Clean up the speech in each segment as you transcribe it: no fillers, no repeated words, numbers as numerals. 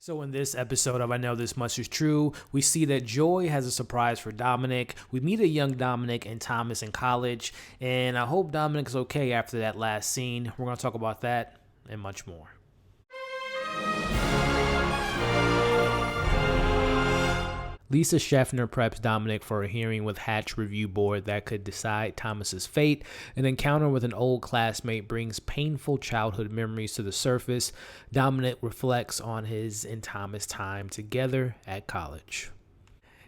So in this episode of I Know This Much Is True, we see that Joy has a surprise for Dominick. We meet a young Dominick and Thomas in college, and I hope Dominick is okay after that last scene. We're going to talk about that and much more. Lisa Sheffer preps Dominick for a hearing with Hatch Review Board that could decide Thomas's fate. An encounter with an old classmate brings painful childhood memories to the surface. Dominick reflects on his and Thomas' time together at college.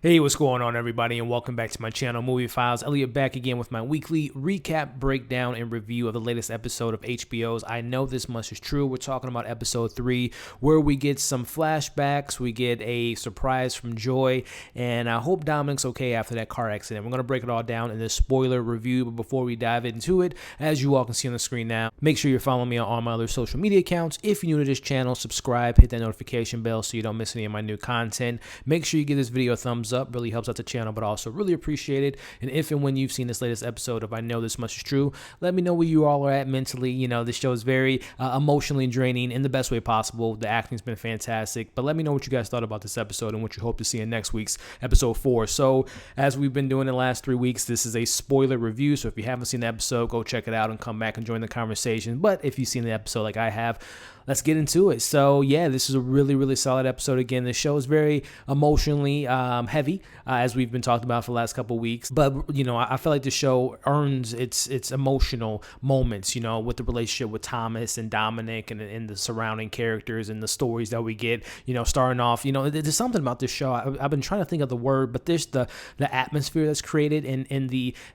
Hey, what's going on, everybody, and welcome back to my channel, Movie Files. Elliot back again with my weekly recap, breakdown, and review of the latest episode of HBO's I Know This Much Is True. We're talking about episode 3, where we get some flashbacks, we get a surprise from Joy, and I hope Dominick's okay after that car accident. We're going to break it all down in this spoiler review, but before we dive into it, as you all can see on the screen now, make sure you're following me on all my other social media accounts. If you're new to this channel, subscribe, hit that notification bell so you don't miss any of my new content. Make sure you give this video a thumbs up, really helps out the channel, but also really appreciate it. And if and when you've seen this latest episode of I Know This Much Is True, let me know where you all are at mentally. You know, this show is very emotionally draining in the best way possible. The acting's been fantastic, but let me know what you guys thought about this episode and what you hope to see in next week's episode 4. So as we've been doing the last 3 weeks, this is a spoiler review, so if you haven't seen the episode, go check it out and come back and join the conversation. But if you've seen the episode like I have, let's get into it. So yeah, this is a really, really solid episode. Again, the show is very emotionally heavy, as we've been talking about for the last couple of weeks. But, you know, I feel like the show earns its emotional moments, you know, with the relationship with Thomas and Dominick and the surrounding characters and the stories that we get, you know, starting off, you know, there's something about this show. I've been trying to think of the word, but there's the atmosphere that's created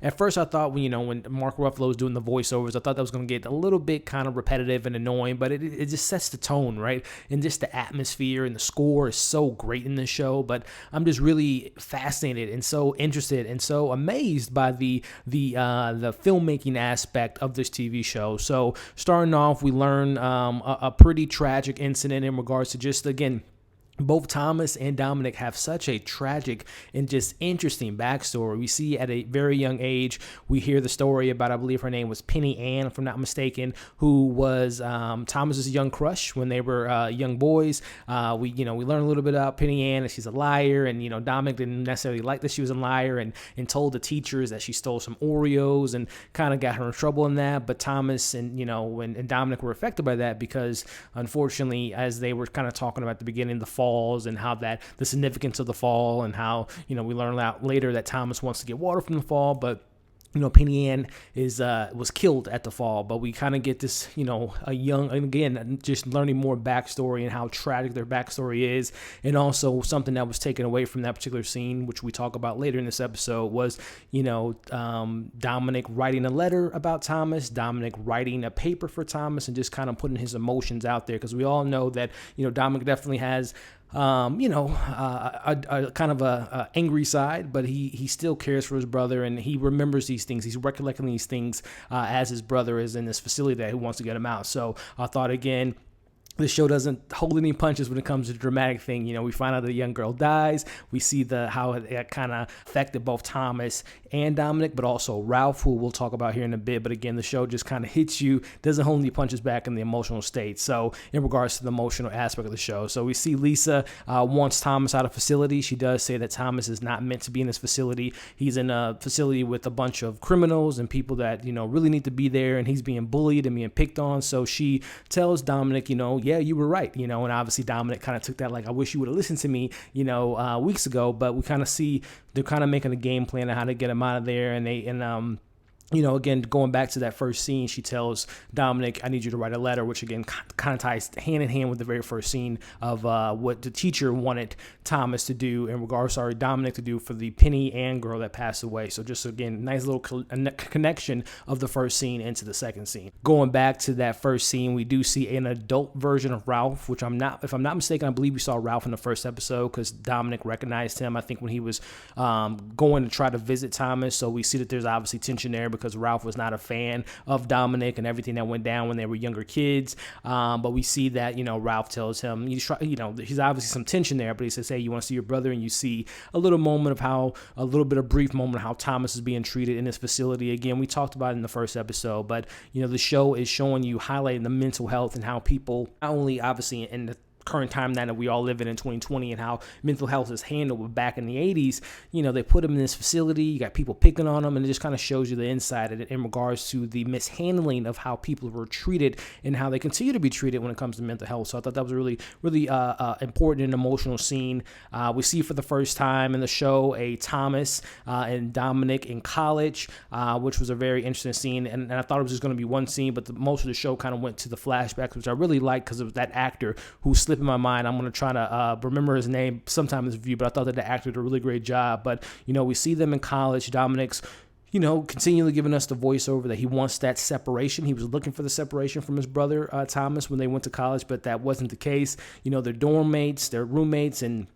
at first I thought when Mark Ruffalo was doing the voiceovers, I thought that was going to get a little bit kind of repetitive and annoying, but it just sets the tone, right? And just the atmosphere and the score is so great in this show. But I'm just really fascinated and so interested and so amazed by the filmmaking aspect of this TV show. So starting off, we learn a pretty tragic incident in regards to just, again, both Thomas and Dominick have such a tragic and just interesting backstory. We see at a very young age, we hear the story about, I believe her name was Penny Ann, if I'm not mistaken, who was Thomas's young crush when they were young boys. We learn a little bit about Penny Ann, and she's a liar, and, you know, Dominick didn't necessarily like that she was a liar and told the teachers that she stole some Oreos and kind of got her in trouble in that. But Thomas and Dominick were affected by that because, unfortunately, as they were kind of talking about at the beginning, the falls and how the significance of the fall, and how, you know, we learn out later that Thomas wants to get water from the fall, but, you know, Penny Ann was killed at the fall. But we kind of get this, you know, again, just learning more backstory and how tragic their backstory is. And also something that was taken away from that particular scene, which we talk about later in this episode, was, you know, Dominick writing a letter about Thomas, Dominick writing a paper for Thomas, and just kind of putting his emotions out there. Because we all know that, you know, Dominick definitely has a kind of a angry side, but he still cares for his brother, and he remembers these things. He's recollecting these things as his brother is in this facility that he wants to get him out. So I thought, again, the show doesn't hold any punches when it comes to the dramatic thing. You know, we find out the young girl dies. We see how it kind of affected both Thomas and Dominick, but also Ralph, who we'll talk about here in a bit. But again, the show just kind of hits you, doesn't hold any punches back in the emotional state. So in regards to the emotional aspect of the show, so we see Lisa wants Thomas out of facility. She does say that Thomas is not meant to be in this facility. He's in a facility with a bunch of criminals and people that, you know, really need to be there, and he's being bullied and being picked on. So she tells Dominick, you know, yeah, you were right, you know, and obviously Dominick kind of took that like, I wish you would have listened to me, you know, weeks ago. But we kind of see they're kind of making a game plan of how to get him out of there, and you know, again, going back to that first scene, she tells Dominick, I need you to write a letter, which again kind of ties hand in hand with the very first scene of what the teacher wanted Thomas to do Dominick to do for the Penny Ann girl that passed away. So just, again, nice little connection of the first scene into the second scene. Going back to that first scene, we do see an adult version of Ralph, which if I'm not mistaken, I believe we saw Ralph in the first episode because Dominick recognized him, I think, when he was going to try to visit Thomas. So we see that there's obviously tension there because Ralph was not a fan of Dominick and everything that went down when they were younger kids. But we see that, you know, Ralph tells him, he's obviously some tension there, but he says, hey, you want to see your brother? And you see a little brief moment of how Thomas is being treated in this facility. Again, we talked about it in the first episode, but, you know, the show is showing you, highlighting the mental health and how people, not only obviously in the current time that we all live in 2020 and how mental health is handled. But back in the 80s, they put him in this facility. You got people picking on him, and it just kind of shows you the inside in regards to the mishandling of how people were treated and how they continue to be treated when it comes to mental health. So I thought that was a really, really important and emotional scene. We see for the first time in the show a Thomas and Dominick in college, which was a very interesting scene. And I thought it was just going to be one scene, but most of the show kind of went to the flashbacks, which I really liked because of that actor who slipped in my mind. I'm going to try to remember his name sometime in this review, but I thought that the actor did a really great job. But, we see them in college. Dominick's continually giving us the voiceover that he wants that separation. He was looking for the separation from his brother, Thomas, when they went to college, but that wasn't the case. They're dorm mates, they're roommates, and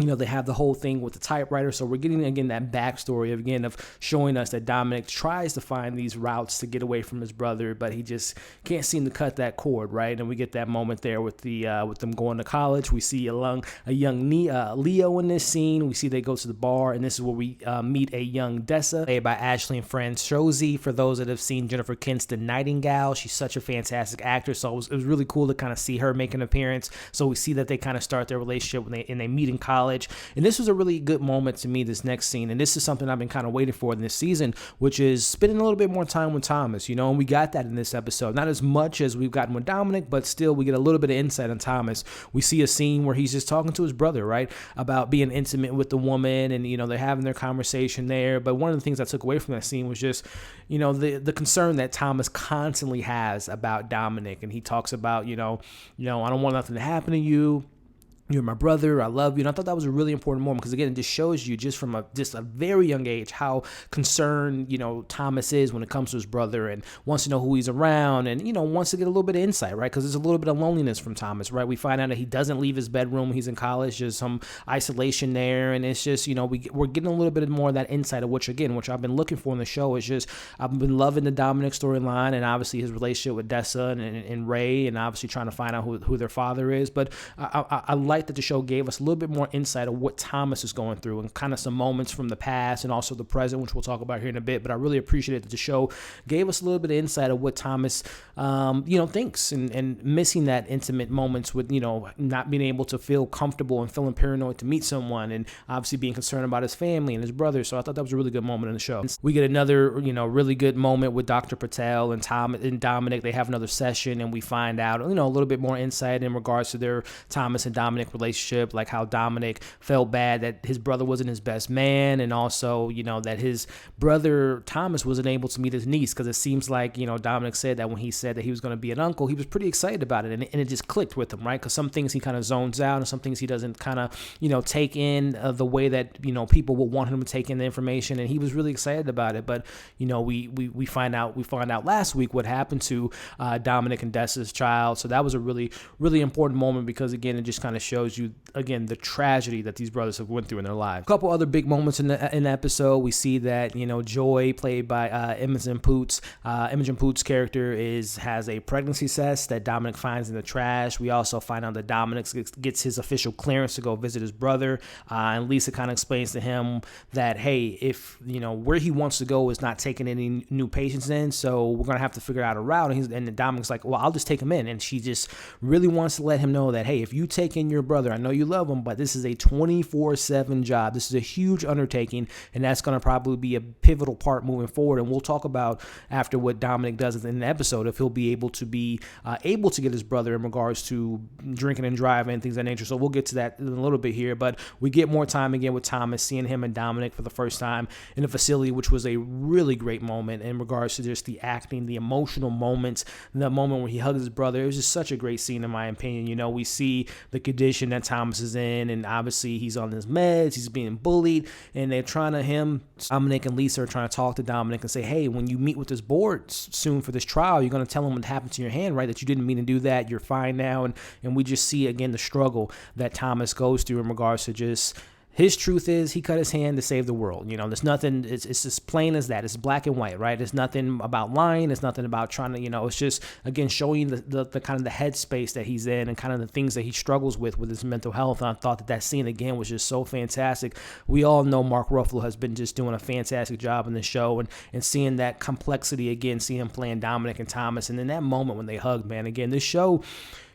they have the whole thing with the typewriter. So we're getting, again, that backstory of showing us that Dominick tries to find these routes to get away from his brother, but he just can't seem to cut that cord, right? And we get that moment there with them going to college. We see a young Leo in this scene. We see they go to the bar, and this is where we meet a young Dessa, played by Cianfrance Rosie. For those that have seen Jennifer Kent's The Nightingale, she's such a fantastic actress. So it was really cool to kind of see her make an appearance. So we see that they kind of start their relationship when they meet in college. And this was a really good moment to me, this next scene. And this is something I've been kind of waiting for in this season, which is spending a little bit more time with Thomas, and we got that in this episode. Not as much as we've gotten with Dominick, but still we get a little bit of insight on Thomas. We see a scene where he's just talking to his brother, right, about being intimate with the woman, and, they're having their conversation there. But one of the things I took away from that scene was just, the concern that Thomas constantly has about Dominick. And he talks about, I don't want nothing to happen to you. You're my brother. I love you. And I thought that was a really important moment because, again, it just shows you just from a very young age how concerned, Thomas is when it comes to his brother and wants to know who he's around and, wants to get a little bit of insight, right? Because there's a little bit of loneliness from Thomas, right? We find out that he doesn't leave his bedroom when he's in college. There's some isolation there. And it's just, we're getting a little bit more of that insight of which I've been looking for in the show. It's just, I've been loving the Dominick storyline and obviously his relationship with Dessa and Ray, and obviously trying to find out who their father is. But I like that the show gave us a little bit more insight of what Thomas is going through and kind of some moments from the past and also the present, which we'll talk about here in a bit. But I really appreciated that the show gave us a little bit of insight of what Thomas, thinks and missing that intimate moments with, not being able to feel comfortable and feeling paranoid to meet someone and obviously being concerned about his family and his brother. So I thought that was a really good moment in the show. We get another, really good moment with Dr. Patel and Thomas and Dominick. They have another session and we find out, a little bit more insight in regards to their Thomas and Dominick relationship, like how Dominick felt bad that his brother wasn't his best man, and also, that his brother Thomas wasn't able to meet his niece, because it seems like, Dominick said that when he said that he was going to be an uncle, he was pretty excited about it, and it just clicked with him, right? Because some things he kind of zones out, and some things he doesn't kind of, take in the way that, people will want him to take in the information, and he was really excited about it. But, we find out last week what happened to Dominick and Dessa's child, so that was a really, really important moment because, again, it just kind of shows you, again, the tragedy that these brothers have went through in their lives. A couple other big moments in the episode. We see that, Joy, played by Imogen Poots' character, has a pregnancy test that Dominick finds in the trash. We also find out that Dominick gets his official clearance to go visit his brother, and Lisa kind of explains to him that, hey, if, where he wants to go is not taking any new patients in, so we're going to have to figure out a route. And Dominick's like, well, I'll just take him in. And she just really wants to let him know that, hey, if you take in your brother, I know you love him, but this is a 24/7 job. This is a huge undertaking, and that's going to probably be a pivotal part moving forward. And we'll talk about after what Dominick does in the episode, if he'll be able to get his brother in regards to drinking and driving and things of that nature. So we'll get to that in a little bit here, but we get more time again with Thomas, seeing him and Dominick for the first time in the facility, which was a really great moment in regards to just the acting, the emotional moments, the moment where he hugs his brother. It was just such a great scene, in my opinion. We see the condition that Thomas is in, and obviously he's on his meds, he's being bullied, and they're trying to, Dominick and Lisa are trying to talk to Dominick and say, hey, when you meet with this board soon for this trial, you're going to tell them what happened to your hand, right? That you didn't mean to do that, you're fine now. And we just see, again, the struggle that Thomas goes through in regards to just his truth is he cut his hand to save the world. There's nothing, it's as plain as that. It's black and white, right? It's nothing about lying. It's nothing about trying to, it's just, again, showing the kind of the headspace that he's in and kind of the things that he struggles with his mental health. And I thought that scene, again, was just so fantastic. We all know Mark Ruffalo has been just doing a fantastic job in the show, and seeing that complexity again, seeing him playing Dominick and Thomas. And in that moment when they hugged, man, again, this show,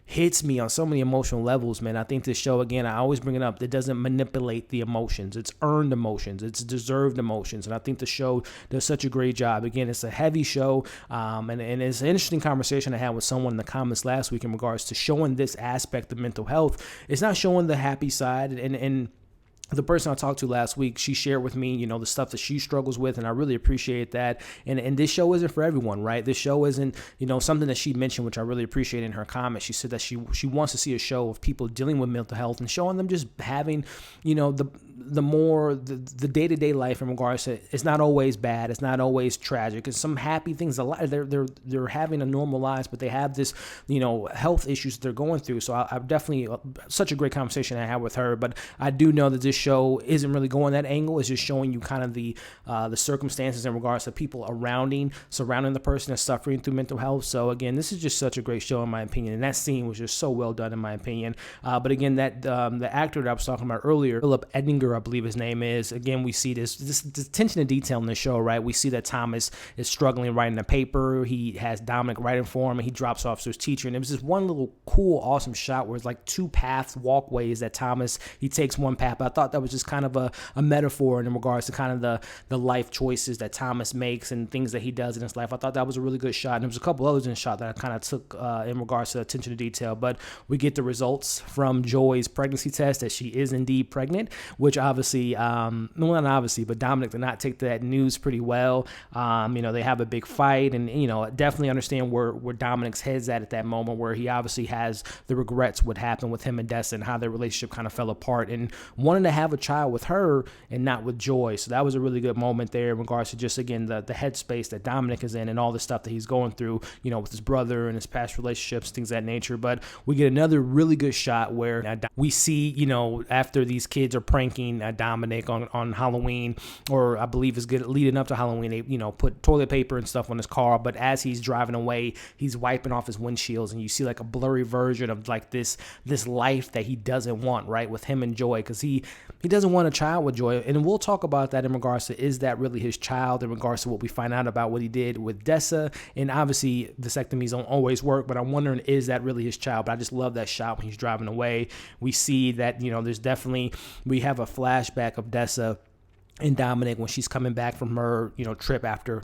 hits me on so many emotional levels, man. I think this show, again, I always bring it up, it doesn't manipulate the emotions. It's earned emotions. It's deserved emotions. And I think the show does such a great job. Again, it's a heavy show, and it's an interesting conversation I had with someone in the comments last week in regards to showing this aspect of mental health. It's not showing the happy side, and the person I talked to last week, she shared with me, the stuff that she struggles with, and I really appreciate that. And this show isn't for everyone, right? This show isn't, something that she mentioned, which I really appreciate in her comment. She said that she wants to see a show of people dealing with mental health and showing them just having, the day-to-day life in regards to, it's not always bad, it's not always tragic, it's some happy things. A lot, they're having a normal lives, but they have this, health issues that they're going through. So I definitely, such a great conversation I had with her. But I do know that this show isn't really going that angle. It's just showing you kind of the circumstances in regards to people surrounding the person that's suffering through mental health. So again, this is just such a great show in my opinion, and that scene was just so well done in my opinion. But again, that the actor that I was talking about earlier, Philip Edinger, I believe his name is. Again, we see this attention to detail in the show, right? We see that Thomas is struggling writing a paper. He has Dominick writing for him, and he drops off to his teacher. And it was this one little cool, awesome shot where it's like two walkways that Thomas, he takes one path. I thought that was just kind of a metaphor in regards to kind of the life choices that Thomas makes and things that he does in his life. I thought that was a really good shot. And there was a couple others in the shot that I kind of took in regards to attention to detail. But we get the results from Joy's pregnancy test that she is indeed pregnant, which obviously, not obviously, but Dominick did not take that news pretty well. They have a big fight, and, definitely understand where Dominick's head's at that moment, where he obviously has the regrets what happened with him and Dessa and how their relationship kind of fell apart, and wanting to have a child with her and not with Joy. So that was a really good moment there in regards to just, again, the headspace that Dominick is in and all the stuff that he's going through, with his brother and his past relationships, things of that nature. But we get another really good shot where we see, after these kids are pranking Dominick on Halloween, or I believe is good leading up to Halloween, they, put toilet paper and stuff on his car, but as he's driving away, he's wiping off his windshields, and you see like a blurry version of like this life that he doesn't want, right, with him and Joy, because he doesn't want a child with Joy. And we'll talk about that in regards to, is that really his child, in regards to what we find out about what he did with Dessa. And obviously vasectomies don't always work, but I'm wondering, is that really his child? But I just love that shot when he's driving away. We see that, there's definitely, we have a flashback of Dessa and Dominick when she's coming back from her, trip after,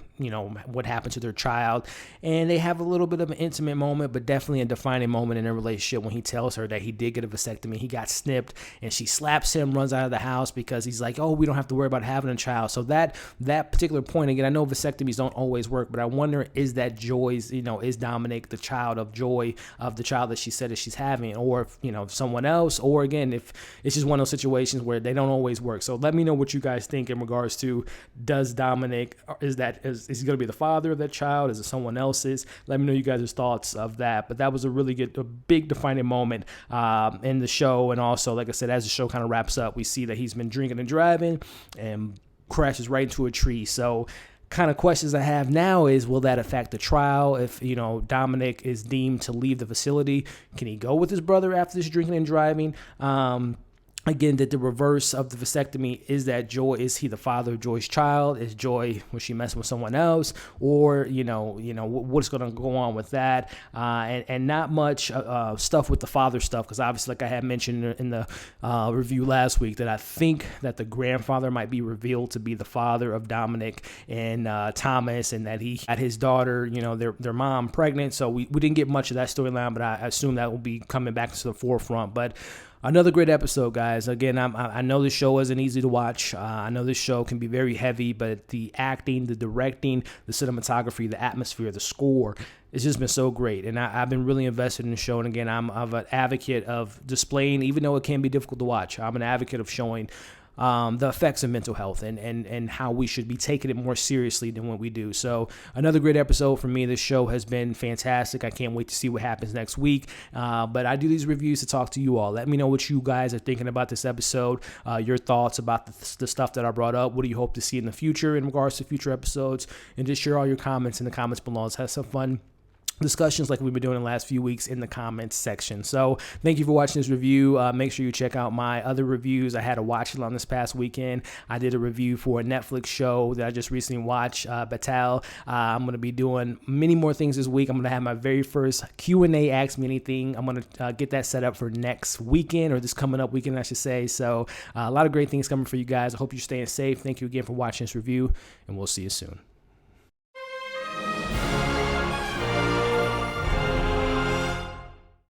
what happened to their child. And they have a little bit of an intimate moment, but definitely a defining moment in their relationship when he tells her that he did get a vasectomy. He got snipped, and she slaps him, runs out of the house because he's like, oh, we don't have to worry about having a child. So that particular point, again, I know vasectomies don't always work, but I wonder, is that Joy's, is Dominick the child of Joy, of the child that she said that she's having, or if, someone else, or again, if it's just one of those situations where they don't always work. So let me know what you guys think in regards to, does Dominick, is he going to be the father of that child? Is it someone else's? Let me know you guys' thoughts of that. But that was a big defining moment in the show. And also, like I said, as the show kind of wraps up, we see that he's been drinking and driving and crashes right into a tree. So kind of questions I have now is, will that affect the trial? If, Dominick is deemed to leave the facility, can he go with his brother after this drinking and driving? Again, that the reverse of the vasectomy, is that Joy, is he the father of Joy's child? Is Joy, was she messing with someone else? Or, what's going to go on with that? And not much stuff with the father stuff, because obviously, like I had mentioned in the review last week, that I think that the grandfather might be revealed to be the father of Dominick and Thomas, and that he had his daughter, their mom pregnant. So we didn't get much of that storyline, but I assume that will be coming back to the forefront. But another great episode, guys. Again, I know this show isn't easy to watch. I know this show can be very heavy, but the acting, the directing, the cinematography, the atmosphere, the score, it's just been so great. And I've been really invested in the show. And again, I'm an advocate of displaying, even though it can be difficult to watch, I'm an advocate of showing the effects of mental health and how we should be taking it more seriously than what we do. So another great episode for me. This show has been fantastic. I can't wait to see what happens next week. But I do these reviews to talk to you all. Let me know what you guys are thinking about this episode, your thoughts about the stuff that I brought up. What do you hope to see in the future in regards to future episodes? And just share all your comments in the comments below. Let's have some fun discussions like we've been doing the last few weeks in the comments section. So thank you for watching this review. Make sure you check out my other reviews. I had a watch along this past weekend. I did a review for a Netflix show that I just recently watched, Batal. I'm going to be doing many more things this week. I'm going to have my very first Q&A Ask Me Anything. I'm going to get that set up for next weekend, or this coming up weekend, I should say. So a lot of great things coming for you guys. I hope you're staying safe. Thank you again for watching this review, and we'll see you soon.